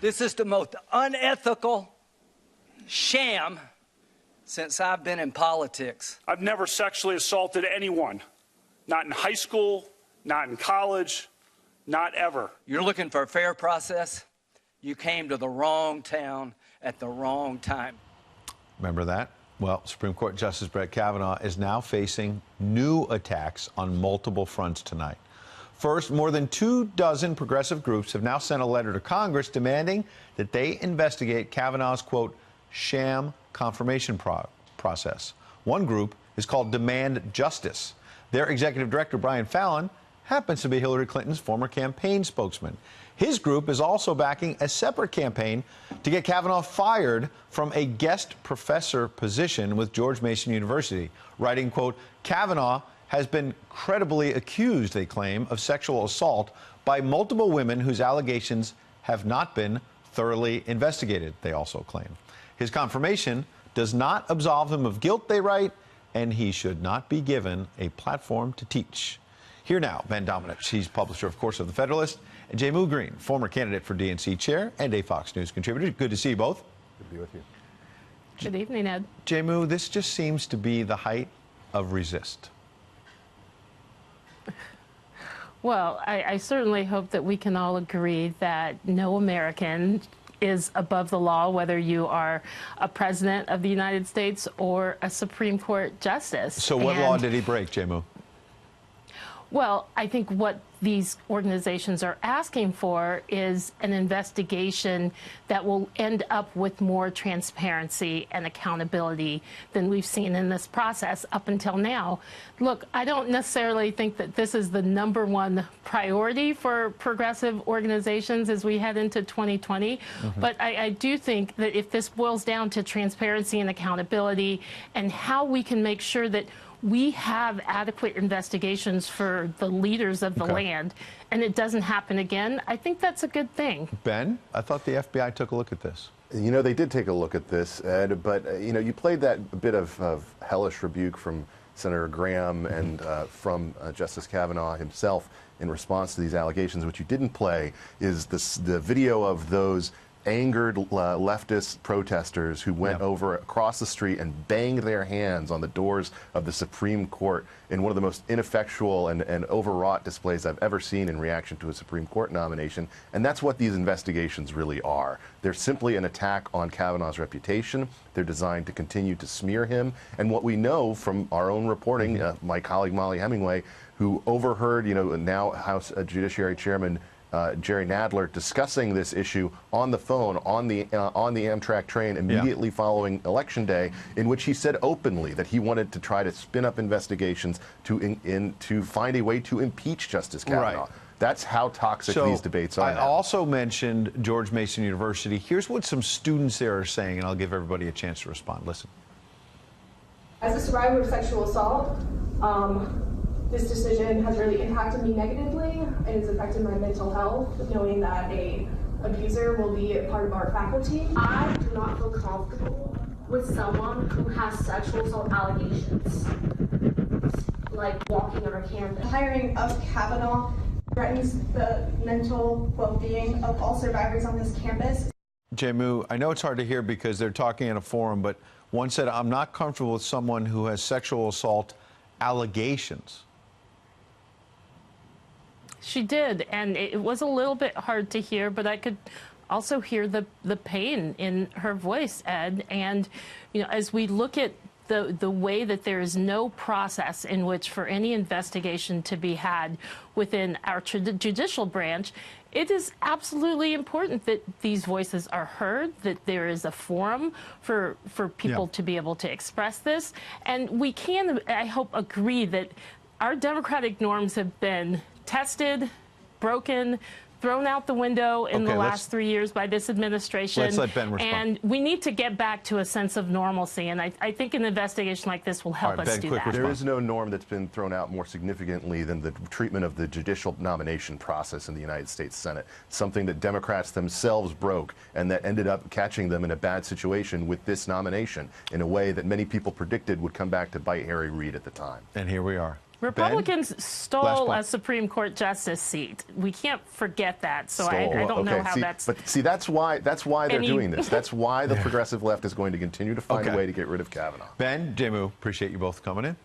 This is the most unethical sham since I've been in politics. I've never sexually assaulted anyone. Not in high school, not in college, not ever. You're looking for a fair process? You came to the wrong town at the wrong time. Remember that? Well, Supreme Court Justice Brett Kavanaugh is now facing new attacks on multiple fronts tonight. First, more than 24 progressive groups have now sent a letter to Congress demanding that they investigate Kavanaugh's, quote, sham confirmation process. One group is called Demand Justice. Their executive director, Brian Fallon, happens to be Hillary Clinton's former campaign spokesman. His group is also backing a separate campaign to get Kavanaugh fired from a guest professor position with George Mason University, writing, quote, Kavanaugh has been credibly accused, they claim, of sexual assault by multiple women whose allegations have not been thoroughly investigated, they also claim. His confirmation does not absolve him of guilt, they write, and he should not be given a platform to teach. Here now, Ben Domenech, he's publisher, of course, of the Federalist, and Jehmu Greene, former candidate for DNC chair and a Fox News contributor. Good to see you both. Good to be with you. Good evening, Ed. Jehmu, this just seems to be the height of resist. Well, I certainly hope that we can all agree that no American is above the law, whether you are a president of the United States or a Supreme Court justice. So what law did he break, Jehmu? Well, I think what these organizations are asking for is an investigation that will end up with more transparency and accountability than we've seen in this process up until now. Look, I don't necessarily think that this is the #1 priority for progressive organizations as we head into 2020, but I do think that if this boils down to transparency and accountability and how we can make sure that we have adequate investigations for the leaders of the land, and it doesn't happen again, I think that's a good thing. Ben, I thought the FBI took a look at this. You know, they did take a look at this, Ed, but, you know, you played that bit of hellish rebuke from Senator Graham and from Justice Kavanaugh himself in response to these allegations. What you didn't play is the video of those angered leftist protesters who went over across the street and banged their hands on the doors of the Supreme Court in one of the most ineffectual and overwrought displays I've ever seen in reaction to a Supreme Court nomination. And that's what these investigations really are. They're simply an attack on Kavanaugh's reputation. They're designed to continue to smear him. And what we know from our own reporting, my colleague Molly Hemingway, who overheard, you know, now House Judiciary Chairman Jerry Nadler discussing this issue on the phone on the Amtrak train immediately following Election Day, in which he said openly that he wanted to try to spin up investigations to find a way to impeach Justice Kavanaugh. Right. That's how toxic these debates are. I also mentioned George Mason University. Here's what some students there are saying, and I'll give everybody a chance to respond. Listen. As a survivor of sexual assault, this decision has really impacted me negatively, and it's affected my mental health, knowing that an abuser will be a part of our faculty. I do not feel comfortable with someone who has sexual assault allegations, like walking on our campus. The hiring of Kavanaugh threatens the mental well-being of all survivors on this campus. Jehmu, I know it's hard to hear because they're talking in a forum, but one said, I'm not comfortable with someone who has sexual assault allegations. She did, and it was a little bit hard to hear, but I could also hear the pain in her voice, Ed. And, you know, as we look at the way that there is no process in which for any investigation to be had within our judicial branch, it is absolutely important that these voices are heard, that there is a forum for people to be able to express this. And we can, I hope, agree that our democratic norms have been tested, broken, thrown out the window in the last 3 years by this administration. Let's let Ben respond. And we need to get back to a sense of normalcy. And I think an investigation like this will help us do that. There is no norm that's been thrown out more significantly than the treatment of the judicial nomination process in the United States Senate, something that Democrats themselves broke and that ended up catching them in a bad situation with this nomination in a way that many people predicted would come back to bite Harry Reid at the time. And here we are. Republicans stole point. a Supreme Court justice seat. We can't forget that. So I don't know how that's. But see, that's why they're doing this. That's why the progressive left is going to continue to find a Okay. way to get rid of Kavanaugh. Ben, Jehmu, appreciate you both coming in.